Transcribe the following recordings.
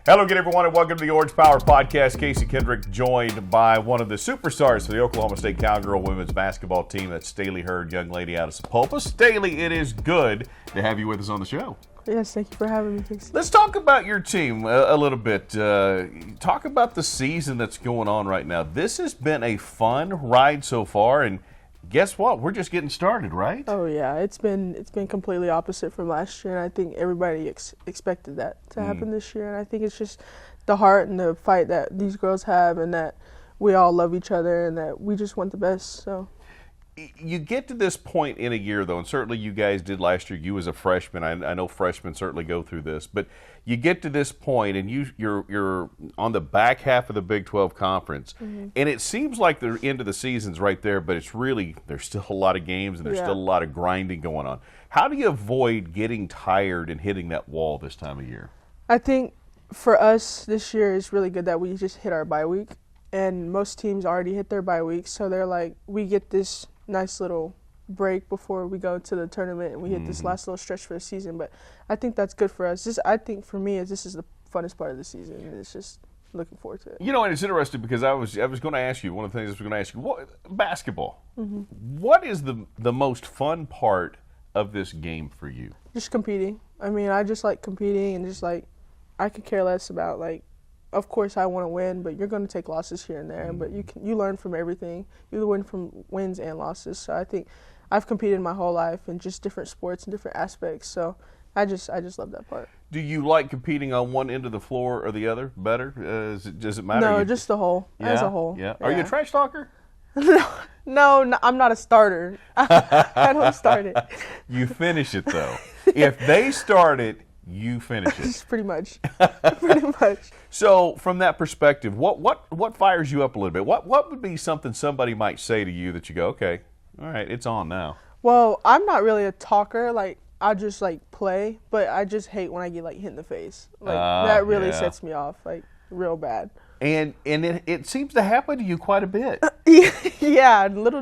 Hello again, everyone, and welcome to the Orange Power Podcast. Casey Kendrick joined by one of the superstars for the Oklahoma State Cowgirl women's basketball team. That's Stailee Hurd, young lady out of Sapulpa. Stailee, it is good to have you with us on the show. Yes, thank you for having me, Casey. Let's talk about your team a little bit. Talk about the season that's going on right now. This has been a fun ride so far, and guess what? We're just getting started, right? Oh yeah, it's been completely opposite from last year, and I think everybody expected that to happen this year. And I think it's just the heart and the fight that these girls have, and that we all love each other, and that we just want the best. So you get to this point in a year, though, and certainly you guys did last year. You as a freshman, I know freshmen certainly go through this, but you get to this point, and you're on the back half of the Big 12 Conference, and it seems like the end of the season's right there, but it's really, there's still a lot of games, and there's still a lot of grinding going on. How do you avoid getting tired and hitting that wall this time of year? I think for us this year is really good that we just hit our bye week, and most teams already hit their bye week, so they're like, we get this nice little break before we go to the tournament and we hit this last little stretch for the season. But I think that's good for us. I think for me, this is the funnest part of the season, and it's just looking forward to it. You know, and it's interesting because I was going to ask you, one of the things I was going to ask you, basketball. What is the most fun part of this game for you? Just competing. I mean, I just like competing, and just like, I could care less about, like, of course I want to win, but you're going to take losses here and there. But you learn from everything. You learn from wins and losses. So I think I've competed my whole life in just different sports and different aspects. So I just love that part. Do you like competing on one end of the floor or the other better? Does it matter? No, just the whole. Yeah? As a whole. Yeah. Are you a trash talker? No, I'm not a starter. I don't start it. You finish it, though. If they start it, you finish it. Pretty much. Pretty much. So from that perspective, what fires you up a little bit? What would be something somebody might say to you that you go, okay, all right, it's on now? Well, I'm not really a talker. Like, I just like play, but I just hate when I get like hit in the face. Like that really sets me off, like real bad. And it seems to happen to you quite a bit. Yeah, little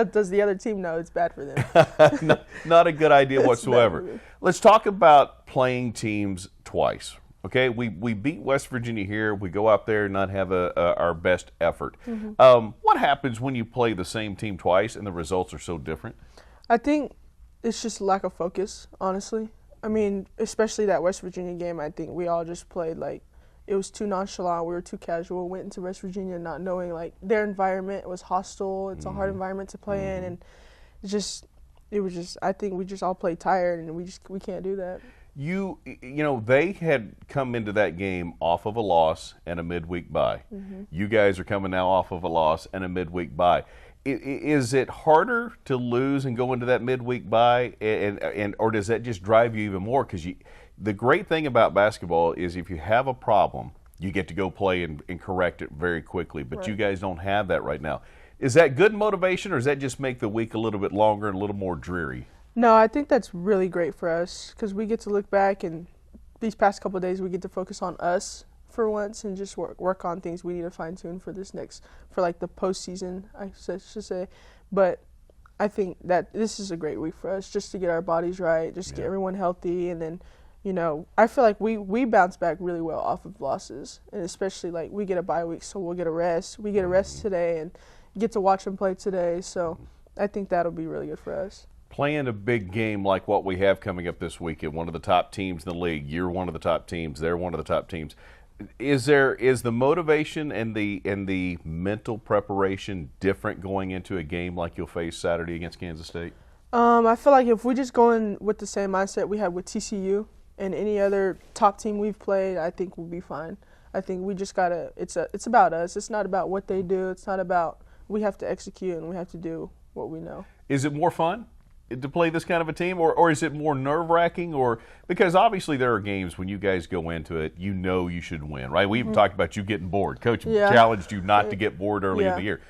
does the other team know it's bad for them. Not a good idea whatsoever. Let's talk about playing teams twice. Okay, we beat West Virginia here. We go out there and not have our best effort. What happens when you play the same team twice and the results are so different? I think it's just lack of focus, honestly. I mean, especially that West Virginia game, I think we all just played like, it was too nonchalant. We were too casual. Went into West Virginia not knowing, like, their environment was hostile. It's a hard environment to play in, and it was just. I think we just all played tired, and we can't do that. You know, they had come into that game off of a loss and a midweek bye. You guys are coming now off of a loss and a midweek bye. Is it harder to lose and go into that midweek bye, or does that just drive you even more? Because the great thing about basketball is if you have a problem, you get to go play and correct it very quickly. But you guys don't have that right now. Is that good motivation, or does that just make the week a little bit longer and a little more dreary? No, I think that's really great for us because we get to look back, and these past couple of days we get to focus on us for once and just work on things we need to fine tune for like the postseason, I should say. But I think that this is a great week for us just to get our bodies right, just get everyone healthy, and then, you know, I feel like we bounce back really well off of losses, and especially like we get a bye week, so we'll get a rest. We get a rest today and get to watch them play today, so I think that'll be really good for us. Playing a big game like what we have coming up this weekend, one of the top teams in the league, you're one of the top teams, they're one of the top teams. Is the motivation and the mental preparation different going into a game like you'll face Saturday against Kansas State? I feel like if we just go in with the same mindset we had with TCU and any other top team we've played, I think we'll be fine. I think we just gotta. It's about us. It's not about what they do. It's not about. We have to execute and we have to do what we know. Is it more fun to play this kind of a team, or is it more nerve-wracking? Or because obviously there are games when you guys go into it, you know you should win, right? We even talked about you getting bored. Coach challenged you not to get bored early in the year.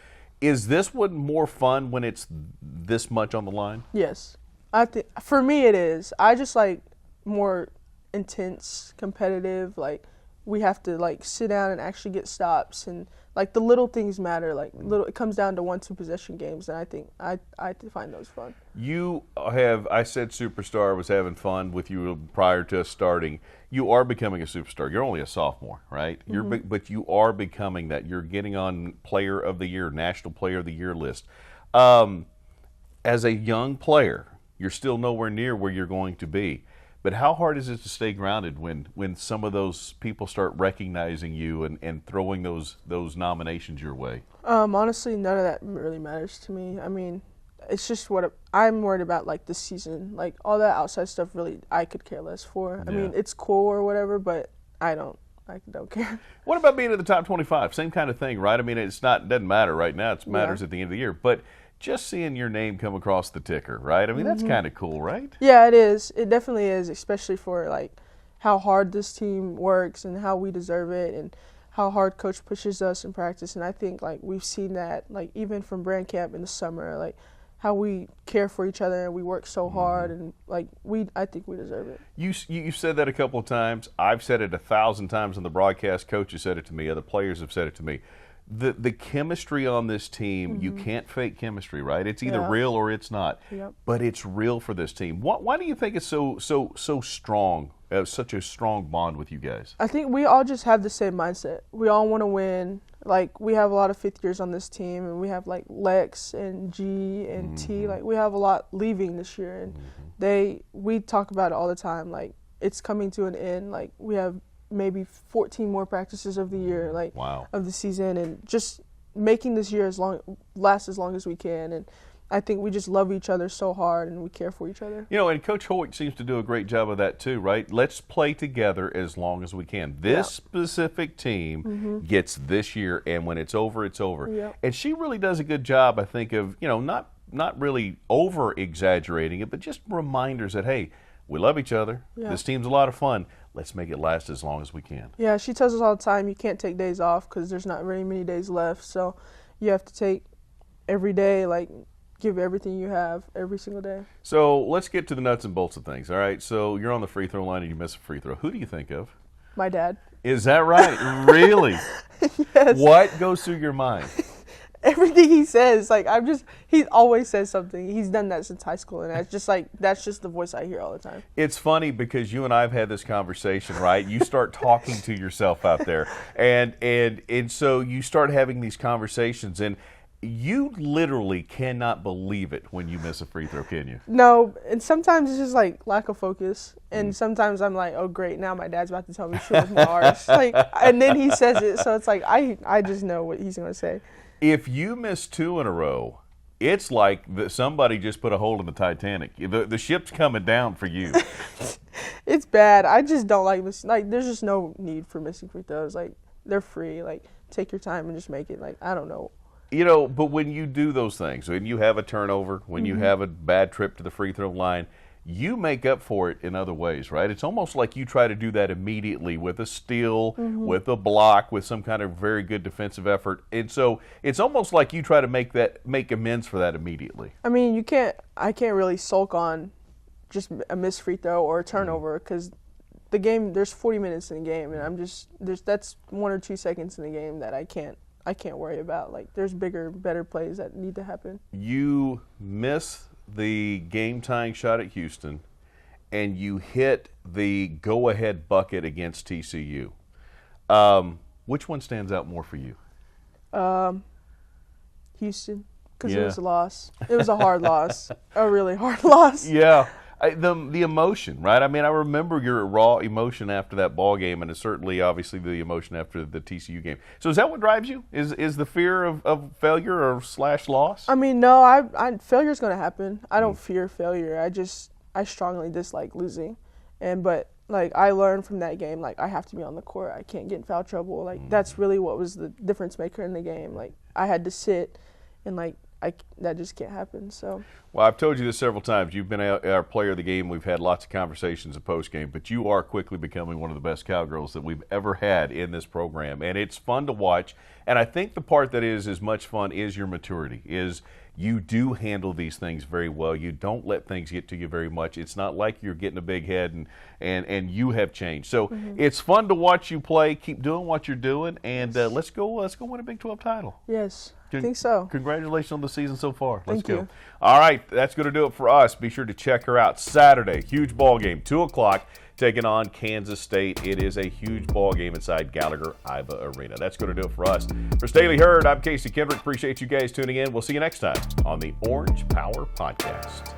Is this one more fun when it's this much on the line? Yes, I think for me it is. I just like more intense, competitive. Like we have to like sit down and actually get stops, and like the little things matter. Like it comes down to 1-2 possession games, and I think I find those fun. I said superstar, was having fun with you prior to us starting. You are becoming a superstar. You're only a sophomore, right? But you are becoming that. You're getting on Player of the Year, National Player of the Year list. As a young player, you're still nowhere near where you're going to be. But how hard is it to stay grounded when some of those people start recognizing you and throwing those nominations your way? Honestly, none of that really matters to me. I mean, it's just what I'm worried about, like the season. Like all that outside stuff, really, I could care less for. I mean, it's cool or whatever, but I don't care. What about being in the top 25? Same kind of thing, right? I mean, it doesn't matter right now. It matters at the end of the year. But just seeing your name come across the ticker, right? I mean, that's kind of cool, right? Yeah, it is. It definitely is, especially for like how hard this team works and how we deserve it and how hard coach pushes us in practice. And I think like we've seen that like even from brand camp in the summer, like how we care for each other and we work so hard, and like I think we deserve it. You said that a couple of times. I've said it 1,000 times on the broadcast. Coaches said it to me. Other players have said it to me. The chemistry on this team, you can't fake chemistry, right? It's either real or it's not. Yep. But it's real for this team. Why do you think it's so strong, such a strong bond with you guys? I think we all just have the same mindset. We all want to win. Like we have a lot of fifth years on this team, and we have like Lex and G and T. Like we have a lot leaving this year, and we talk about it all the time. Like it's coming to an end. Like we have maybe 14 more practices of the year, like of the season, and just making this year last as long as we can. And I think we just love each other so hard and we care for each other. You know, and Coach Hoyt seems to do a great job of that too, right? Let's play together as long as we can. This specific team gets this year, and when it's over, it's over. Yep. And she really does a good job, I think, of, not really over exaggerating it, but just reminders that, hey, we love each other. Yeah. This team's a lot of fun. Let's make it last as long as we can. Yeah, she tells us all the time you can't take days off because there's not very many days left. So you have to take every day, like give everything you have every single day. So let's get to the nuts and bolts of things, all right? So you're on the free throw line and you miss a free throw. Who do you think of? My dad. Is that right? Really? Yes. What goes through your mind? Everything he says, like he always says something. He's done that since high school, and that's just the voice I hear all the time. It's funny because you and I have had this conversation, right? You start talking to yourself out there, and so you start having these conversations, and you literally cannot believe it when you miss a free throw, can you? No, and sometimes it's just like lack of focus, and sometimes I'm like, oh great, now my dad's about to tell me shoot with my arse, like, and then he says it, so it's like I just know what he's gonna say. If you miss 2 in a row, it's like somebody just put a hole in the Titanic. The ship's coming down for you. It's bad. I just don't like missing. Like, there's just no need for missing free throws. Like, they're free. Like, take your time and just make it. Like, I don't know. But when you do those things, when you have a turnover, when you have a bad trip to the free throw line, you make up for it in other ways, right? It's almost like you try to do that immediately with a steal, with a block, with some kind of very good defensive effort. And so it's almost like you try to make amends for that immediately. I mean, I can't really sulk on just a missed free throw or a turnover because the game, there's 40 minutes in the game, and that's 1 or 2 seconds in the game that I can't worry about. Like, there's bigger, better plays that need to happen. You miss the game-tying shot at Houston, and you hit the go-ahead bucket against TCU. Which one stands out more for you? Houston, because it was a loss. It was a hard loss, a really hard loss. Yeah. The emotion, right? I mean, I remember your raw emotion after that ball game, and it's certainly, obviously, the emotion after the TCU game. So is that what drives you? Is the fear of failure or /loss? I mean, no, failure's going to happen. I don't fear failure. I strongly dislike losing. But like, I learned from that game, like, I have to be on the court. I can't get in foul trouble. Like, that's really what was the difference maker in the game. Like, I had to sit and, like, that just can't happen. So. Well, I've told you this several times. You've been our player of the game. We've had lots of conversations at post-game, but you are quickly becoming one of the best Cowgirls that we've ever had in this program, and it's fun to watch. And I think the part that is as much fun is your maturity, is you do handle these things very well. You don't let things get to you very much. It's not like you're getting a big head and you have changed. So it's fun to watch you play. Keep doing what you're doing, and let's go win a Big 12 title. Yes, I think so. Congratulations on the season so far. Let's Thank go. you. All right, that's going to do it for us. Be sure to check her out Saturday. Huge ball game, 2 o'clock, taking on Kansas State. It is a huge ball game inside Gallagher-Iba Arena. That's going to do it for us. For Stailee Hurd, I'm Casey Kendrick. Appreciate you guys tuning in. We'll see you next time on the Orange Power Podcast.